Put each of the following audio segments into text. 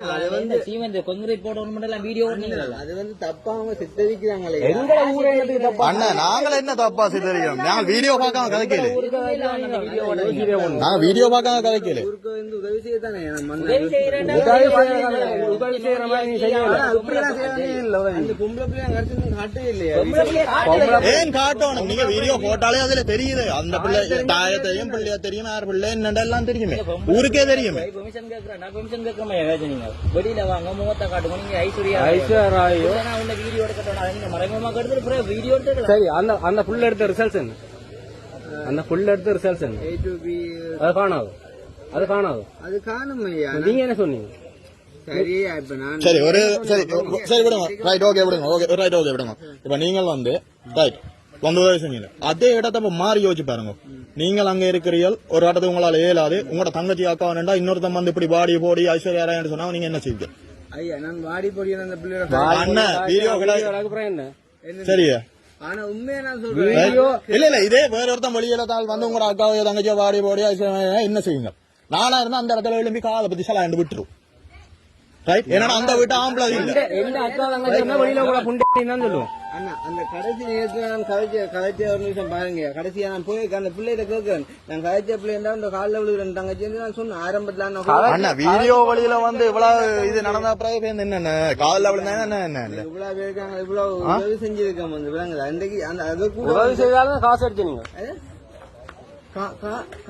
அது வந்து cement concrete போடணும் வீடியோ அது வந்து தப்பா அவங்க சித்தரிக்கிறாங்களே. அண்ணா நாங்கள என்ன தப்பா சித்தரிக்கிறோம்? நாங்க வீடியோ பார்க்காம கதைக்கல. நாங்க வீடியோ பார்க்காம கதைக்கல. உதவி செய்யத்தானே ஏன் காட்டணும்? நீங்க வீடியோ போட்டாலே அதுல தெரியுது. அந்த பிள்ளை தாய தெரியும், பிள்ளைய தெரியும், யார் பிள்ளை என்னெல்லாம் தெரியுமே, ஊருக்கே தெரியுமே. வெளியில வாங்க முகத்தை காட்டுங்க. நீங்க ஐஸ்வர்யா வீடியோ எடுக்கணும் மறைமுகமா கெடுத்து வீடியோ எடுத்து சரி. அந்த புள்ள எடுத்த ரிசல்ட்ஸ் என்ன? அந்த புள்ள எடுத்த ரிசல்ட்ஸ் என்ன? அது காணாது. அது காணாது. அது காணும். நீங்க என்ன சொன்னீங்க? சரியா இப்ப நான் சரி ஒரு சரி சரி விடுங்க. ரைட் ஓகே விடுங்க. ஓகே ரைட் ஓகே விடுங்க. இப்ப நீங்கள் வந்து ரைட் வந்து உதவி செஞ்சீங்க. அதே இடத்த மாறி யோசிச்சு பாருங்க. நீங்கள் அங்க இருக்கிறீர்கள், ஒரு இடத்துக்கு உங்களால இயலாது, உங்களோட தங்கச்சி அக்கா வேண்டா, இன்னொருத்தம் வந்து இப்படி பாடி போடி ஐஸ்வர்யா சொன்னா நீங்க என்ன செய்வீங்க? ஐயா நான் வாடி போடி அந்த பிள்ளையோட அண்ணன் வீடியோ என்ன சரியா? ஆனா உண்மையா நான் சொல்றேன். இல்ல இல்ல இதே வேற ஒருத்தன் வெளியில தாள் வந்து உங்களோட அக்காவையோ தங்கச்சியோ வாடி போடி ஐஸ்வர்யா என்ன செய்வீங்க? நானா இருந்தா அந்த இடத்துல எழுப்பி காலை பத்தி சலாண்டு விட்டுரும். ரைட். ஏன்னா அந்த வீட்டு ஆம்பளை இல்ல. எந்த அக்கா தங்கச்சி வெளியில கூட புண்டேன்னு சொல்லுவோம். அண்ணா அந்த கடைசி நேரத்துல நான் கதைச்ச ஒரு நிமிஷம் பாருங்க. கடைசியா நான் போய் அந்த பிள்ளைகிட்ட கேட்கிறேன். நான் கதைச்ச பிள்ளைண்டா இந்த காலில் விழுகிறேன் தங்கச்சி நான் சொன்னேன் ஆரம்பத்துல. அண்ணா வீடியோ வழியில வந்து இவ்வளவு இது நடந்த பிறகு என்னென்ன காலில் விழுந்தா என்ன இவ்வளவு பேருக்காங்க, இவ்வளவு உதவி செஞ்சிருக்கோம் வந்து விளங்குது. அன்றைக்கு அந்த அது கூட உதவி செய்தாலும் காசு அடிச்சீங்க.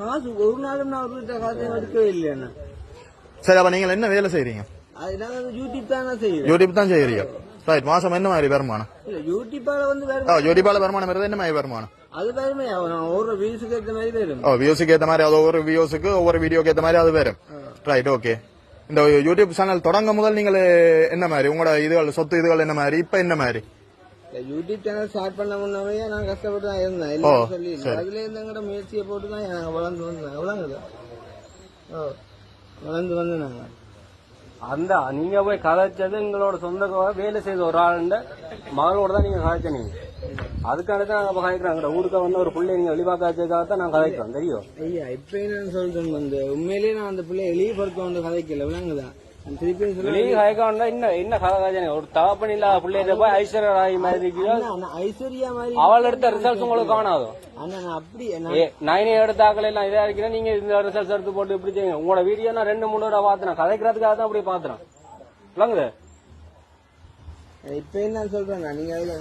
காசு ஒரு நாளும் நான் ஒரு காசு எடுக்கவே இல்லையா? சரி அப்ப நீங்க என்ன வேலை செய்யறீங்க? யூடியூப் தான் செய்யறேன். யூடியூப் தான் செய்யறீங்க. ரைட். மாசம் என்ன மாதிரி வருமானம்? யூடியூபால வந்து யூடியூபால வருமானம் வருது. என்ன மாதிரி வருமானம்? அது வேறுமே ஒவ்வொரு வியூஸுக்கு ஏற்ற மாதிரி வரும். வியூஸுக்கு ஏற்ற மாதிரி, அது ஒவ்வொரு வியூஸுக்கு ஒவ்வொரு வீடியோக்கு ஏற்ற மாதிரி அது வரும். Right okay. இந்த யூடியூப் சேனல் தொடங்க முதல் நீங்கள் என்ன மாதிரி உங்களோட இதுகள் சொத்து இதுகள் என்ன மாதிரி, இப்ப என்ன மாதிரி? யூடியூப் சேனல் ஸ்டார்ட் பண்ண முன்னாவே நான் கஷ்டப்பட்டு தான் இருந்தேன். எல்லாம் சொல்லி அதுல இருந்து எங்கட முயற்சியை போட்டு தான் நாங்க வளர்ந்து வந்தோம். வளர்ந்து வந்து நாங்க அந்த நீங்க போய் கதைச்சது எங்களோட சொந்த வேலை செய்த ஒரு ஆள் மகளோட தான் நீங்க கதைச்சனீங்க. அதுக்காக தான் நாங்க கதைக்கிறோம். ஊருக்கு வந்து ஒரு பிள்ளை நீங்க வெளிப்பாக்காச்சதுக்காக தான் நாங்க கதைக்கிறோம். தெரியும் ஐயா. இப்ப நான் சொல்றேன் வந்து உண்மையிலேயே நான் அந்த பிள்ளைய எளியப்படுத்த வந்து கதைக்கல விளங்குதான். என்ன கதை ஒரு தகப்பன் இல்லாத பிள்ளைய போய் ஐஸ்வர்யா ராய் மாதிரி ஐஸ்வர்யா மாதிரி அவள் எடுத்த ரிசல்ட்ஸ் உங்களுக்கு காணாதோ? அப்படி நைனே எடுத்தாக்கள் எல்லாம் இதா இருக்கிறேன். நீங்க இந்த ரிசல்ட்ஸ் எடுத்து போட்டு இப்படி செய்யுங்க. உங்களோட வீடியோ நான் 2-3 தடவை பாத்துறேன். கதைக்கிறதுக்காக தான் அப்படி பாத்துறேன். விளங்குது. இப்ப என்ன சொல்றேன் நீங்க என்ன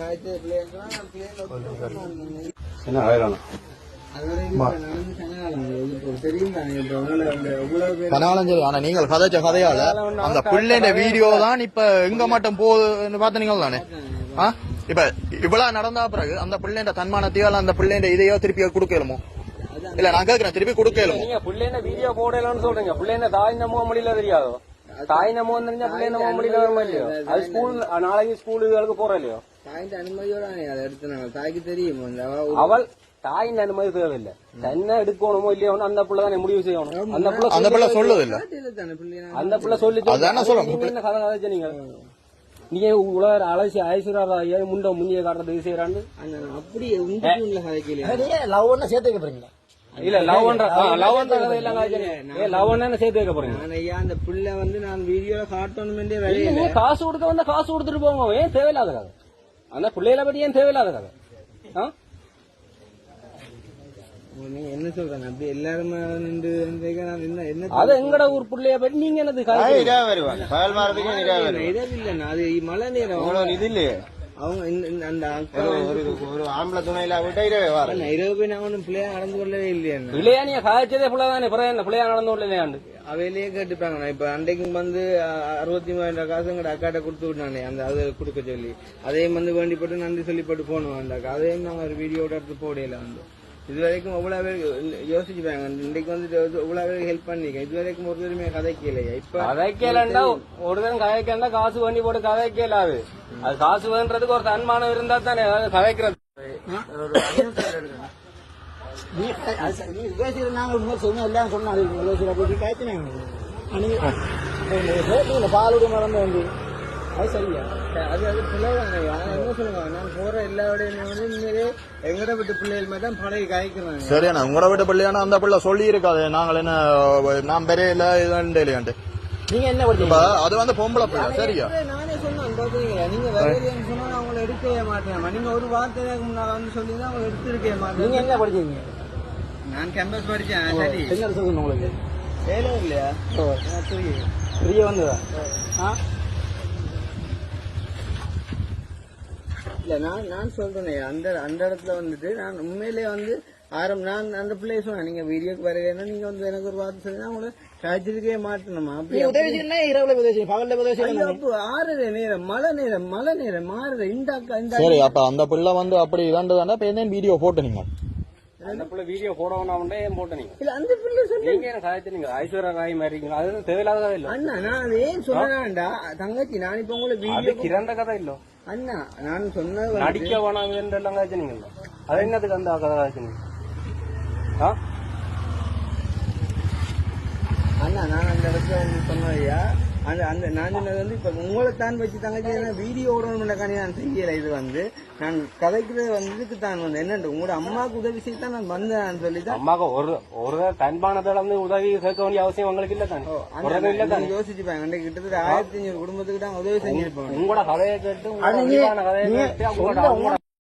ஆனா நீங்கள் கதைச்ச கதையால அந்த பிள்ளைங்க வீடியோ தான் இப்ப எங்க மட்டும் போகுதுன்னு பாத்தீங்க தானே. இப்ப இவ்வளவு நடந்தா பிறகு அந்த பிள்ளைங்க தன்மானத்தையோ அந்த பிள்ளைங்க இதையோ திருப்பி கொடுக்கலுமோ? இல்ல நான் கேக்குறேன், திருப்பி கொடுக்கலுமோ? நீங்க பிள்ளைங்க வீடியோ போடலாம்னு சொல்றீங்க. பிள்ளைங்க தாய் நம்ம முடியல தெரியாதோ? தாய் நம்ம தெரிஞ்சா பிள்ளை நம்ம முடியல வருமா இல்லையோ? அது ஸ்கூல் நாளைக்கு ஸ்கூலுக்கு போறோம் இல்லையோ? தாயின் அனுமதியோட அதை எடுத்து தாய்க்கு தெரியும். அவள் தாயின் அனுமதி தேவையில்லை. என்ன எடுக்கணுமோ இல்லையோ அந்த பிள்ளை தான் முடிவு செய்யணும். அந்த பிள்ளை சொல்லுது இல்ல. அந்த பிள்ளை சொல்லி என்ன கதை கதைச்ச நீங்க நீங்க உலக அலசி ஐஸ்வர்யா முண்ட முந்திய காட்டுறது செய்யறான்னு அப்படி சேர்த்து வைக்க இல்ல லவ் சேர்த்து வைக்க போறீங்க. அந்த பிள்ளை வந்து நான் வீடியோல காட்டணும் காசு கொடுக்க வந்தா காசு கொடுத்துட்டு போங்க. ஏன் தேவையில்லாத கதை? அந்த பிள்ளைகளை பத்தி ஏன் தேவையில்லாத கதை? என்ன சொல்றாங்க அப்படி எல்லாருமே அது எங்கட ஊர் பிள்ளைய பத்தி நீங்க என்னது இல்ல அது மழை நேரம் இது இல்லையே. அவங்க அந்த ஒரு ஆம்பளை துணையில விட்ட இரவு போய் நான் ஒன்னும் பிள்ளையா நடந்து கொள்ளவே இல்லையா? பிள்ளையா நீங்க காய்ச்சதே பிள்ளைதானே என்ன பிள்ளையா நடந்து கொள்ளலையாண்டு அவையிலேயே கேட்டுப்பாங்க. இப்ப அன்றைக்கு வந்து 63,000 காசு எங்கட அக்காட்ட கொடுத்து விட்டானே அந்த அது கொடுக்க சொல்லி அதையும் வந்து வேண்டிப்பட்டு நன்றி சொல்லிப்பட்டு போனோம். அந்த அதையும் நாங்க ஒரு வீடியோட எடுத்து போடையில வந்து இது வரைக்கும் எவ்வளவு பேர் யோசிச்சுப்பாங்க. இன்னைக்கு வந்து எவ்வளவு பேருக்கு ஹெல்ப் பண்ணிக்க. இது வரைக்கும் ஒரு பேருமே கதைக்கலையா? இப்ப கதைக்கலண்டா ஒரு தரம் கதைக்கலண்டா காசு பண்ணி போட்டு கதைக்கலாது. அது காசு வேண்டதுக்கு ஒரு தன்மானம் இருந்தா தானே கதைக்கிறது. நாங்க சொன்ன எல்லாம் சொன்னாங்க பாலுடைய மறந்து வந்து அது சரியா? அது பிள்ளைங்க என்ன சொல்லுங்க. நான் போற எல்லா விடையும் எங்கட வீட்டு பிள்ளைகள் மாதிரி தான் பழைய காய்க்கிறாங்க. சரியா உங்களோட வீட்டு பிள்ளையான அந்த பிள்ளை சொல்லி இருக்காது நாங்கள் என்ன நான் பெரிய இல்ல இதுண்டு நீங்க என்ன இப்ப படிச்சீங்க? அது வந்து பொம்பளை பிள்ளை சரியா? நானே சொன்னேன் பாத்தீங்களா, நீங்க வேலைன்னு சொன்னா நான் உங்களை எடுக்கவே மாட்டேன். நீங்க ஒரு வார்த்தை நான் வந்து சொல்லி தான் உங்களை எடுத்துருக்கவே நீங்க மாட்டேன். என்ன படிச்சீங்க? நான் கேம்பஸ் படிச்சேன். சரி என்ன சொல்லுங்க உங்களுக்கு? வேலை இல்லையா? ஃப்ரீயா வந்ததா? இல்ல நான் சொல்றேன் அந்த இடத்துல வந்துட்டு நான் உண்மையிலேயே வந்து நான் அந்த பிள்ளைய சொன்னேன், நீங்க வீடியோக்கு வரலன்னா நீங்க வந்து எனக்கு ஒரு வார்த்தை சொல்லி உங்களை காய்ச்சிருக்கவே மாட்டேனுமா அப்படி உதவி செய்யணும், இரவுல உதவி செய்யும், பகல்ல உதவி செய்யணும். அப்போ ஆறுற நேரம் மழை நேரம் மாறுற இந்த சரி அப்ப அந்த பிள்ளை வந்து அப்படி இதாண்டதாண்டா இப்ப என்ன வீடியோ போட்டு நீங்க அந்த பிள்ளை வீடியோ போடணும்னா ஏன் போட்ட நீங்க? இல்ல அந்த பிள்ளை சொல்லி நீங்க என்ன காய்ச்சி நீங்க ஐஸ்வர்யா ராய் மாதிரி இருக்கீங்க. அது தேவையில்லாத இல்ல அண்ணா நான் அதை ஏன் சொன்னேன்டா தங்கச்சி, நான் இப்ப உங்களை அது வீடியோ கிறந்த கதை இல்ல. அண்ணா நான் சொன்னது வந்து- நடிக்க வேணாம் எல்லாம் காய்ச்சி நீங்க அது என்னதுக்கு அந்த கதை காய்ச்சி நீங்க? அண்ணா நான் அந்த இடத்துல வந்து சொன்னதையா அந்த நான் சொன்னது வந்து இப்ப உங்களை தான் வச்சு தங்கச்சி வீடியோ ஓடணும்னாக்கானே நான் செய்யல. இது வந்து நான் கதைக்கிறது வந்து தான் வந்து என்னண்டு உங்களோட அம்மாவுக்கு உதவி செய்ய தான் நான் வந்தேன் சொல்லிதான். அம்மாக்கு ஒரு தன்பானதோட வந்து உதவி கேட்க வேண்டிய அவசியம் உங்களுக்கு இல்ல தானே? யோசிச்சுப்பாங்க அன்றைக்கு கிட்டத்தட்ட 1500 குடும்பத்துக்கு தான் உதவி செஞ்சிருப்பாங்க. உங்களோட கதையை கேட்டு உங்களோட கதையை கேட்டு உங்களோட